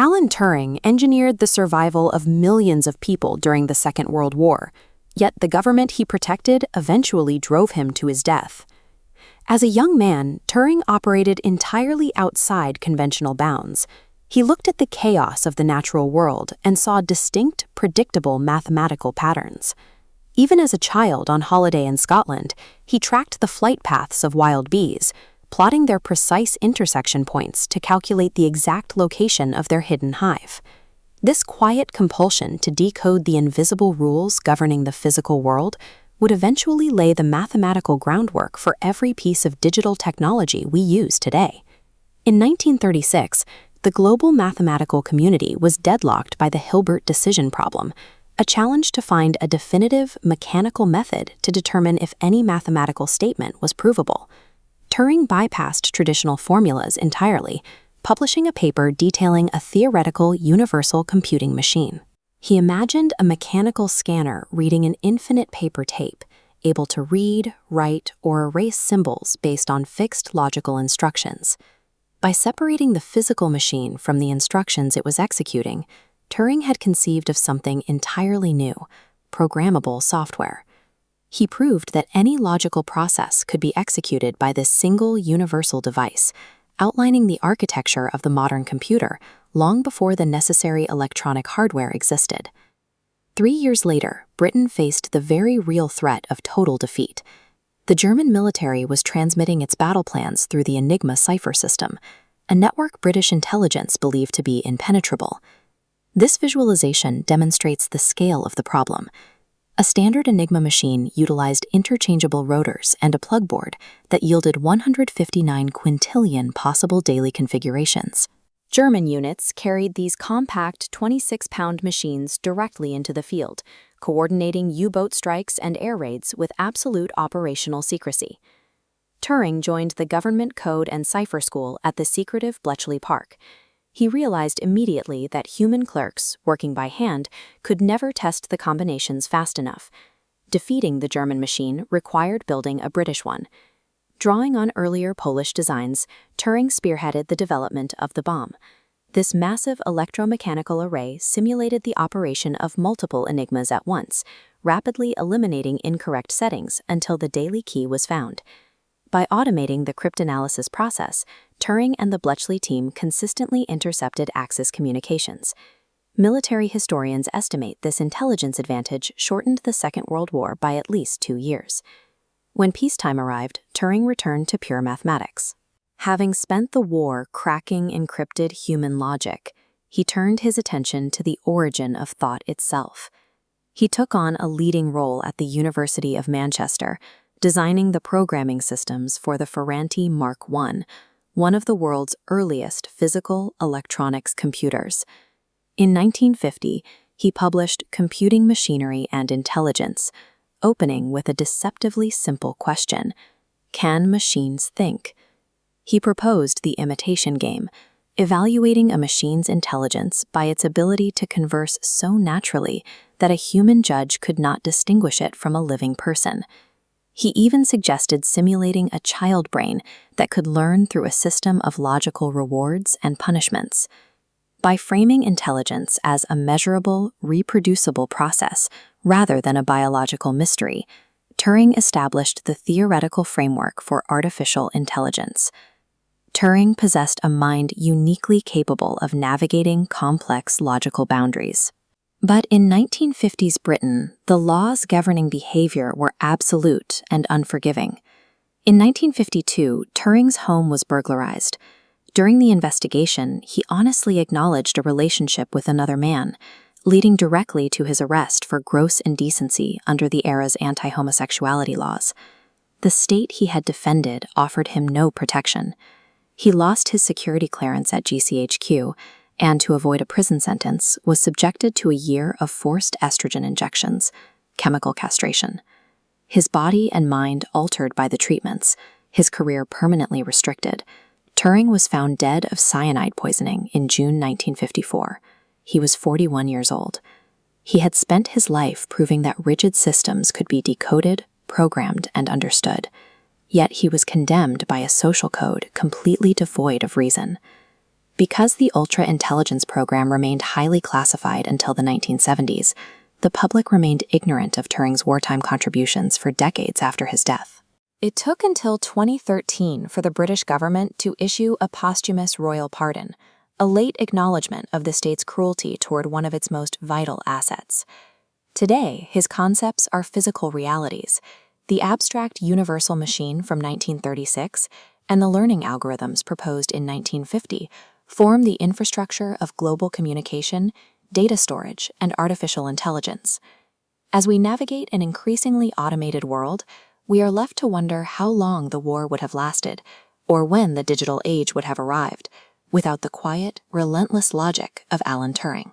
Alan Turing engineered the survival of millions of people during the Second World War, yet the government he protected eventually drove him to his death. As a young man, Turing operated entirely outside conventional bounds. He looked at the chaos of the natural world and saw distinct, predictable mathematical patterns. Even as a child on holiday in Scotland, he tracked the flight paths of wild bees, plotting their precise intersection points to calculate the exact location of their hidden hive. This quiet compulsion to decode the invisible rules governing the physical world would eventually lay the mathematical groundwork for every piece of digital technology we use today. In 1936, the global mathematical community was deadlocked by the Hilbert decision problem, a challenge to find a definitive mechanical method to determine if any mathematical statement was provable. Turing bypassed traditional formulas entirely, publishing a paper detailing a theoretical universal computing machine. He imagined a mechanical scanner reading an infinite paper tape, able to read, write, or erase symbols based on fixed logical instructions. By separating the physical machine from the instructions it was executing, Turing had conceived of something entirely new: programmable software. He proved that any logical process could be executed by this single universal device, outlining the architecture of the modern computer long before the necessary electronic hardware existed. 3 years later, Britain faced the very real threat of total defeat. The German military was transmitting its battle plans through the Enigma cipher system, a network British intelligence believed to be impenetrable. This visualization demonstrates the scale of the problem. A standard Enigma machine utilized interchangeable rotors and a plug board that yielded 159 quintillion possible daily configurations. German units carried these compact 26-pound machines directly into the field, coordinating U-boat strikes and air raids with absolute operational secrecy. Turing joined the Government Code and Cipher School at the secretive Bletchley Park. He realized immediately that human clerks, working by hand, could never test the combinations fast enough. Defeating the German machine required building a British one. Drawing on earlier Polish designs, Turing spearheaded the development of the bomb. This massive electromechanical array simulated the operation of multiple Enigmas at once, rapidly eliminating incorrect settings until the daily key was found. By automating the cryptanalysis process, Turing and the Bletchley team consistently intercepted Axis communications. Military historians estimate this intelligence advantage shortened the Second World War by at least 2 years. When peacetime arrived, Turing returned to pure mathematics. Having spent the war cracking encrypted human logic, he turned his attention to the origin of thought itself. He took on a leading role at the University of Manchester, designing the programming systems for the Ferranti Mark I, one of the world's earliest physical electronics computers. In 1950, he published Computing Machinery and Intelligence, opening with a deceptively simple question: can machines think? He proposed the imitation game, evaluating a machine's intelligence by its ability to converse so naturally that a human judge could not distinguish it from a living person. He even suggested simulating a child brain that could learn through a system of logical rewards and punishments. By framing intelligence as a measurable, reproducible process rather than a biological mystery, Turing established the theoretical framework for artificial intelligence. Turing possessed a mind uniquely capable of navigating complex logical boundaries. But in 1950s Britain, the laws governing behavior were absolute and unforgiving. In 1952, Turing's home was burglarized. During the investigation, he honestly acknowledged a relationship with another man, leading directly to his arrest for gross indecency under the era's anti-homosexuality laws. The state he had defended offered him no protection. He lost his security clearance at GCHQ, and to avoid a prison sentence, was subjected to a year of forced estrogen injections, chemical castration. His body and mind altered by the treatments, his career permanently restricted. Turing was found dead of cyanide poisoning in June 1954. He was 41 years old. He had spent his life proving that rigid systems could be decoded, programmed, and understood. Yet he was condemned by a social code completely devoid of reason. Because the ultra-intelligence program remained highly classified until the 1970s, the public remained ignorant of Turing's wartime contributions for decades after his death. It took until 2013 for the British government to issue a posthumous royal pardon, a late acknowledgement of the state's cruelty toward one of its most vital assets. Today, his concepts are physical realities: the abstract universal machine from 1936 and the learning algorithms proposed in 1950 form the infrastructure of global communication, data storage, and artificial intelligence. As we navigate an increasingly automated world, we are left to wonder how long the war would have lasted, or when the digital age would have arrived, without the quiet, relentless logic of Alan Turing.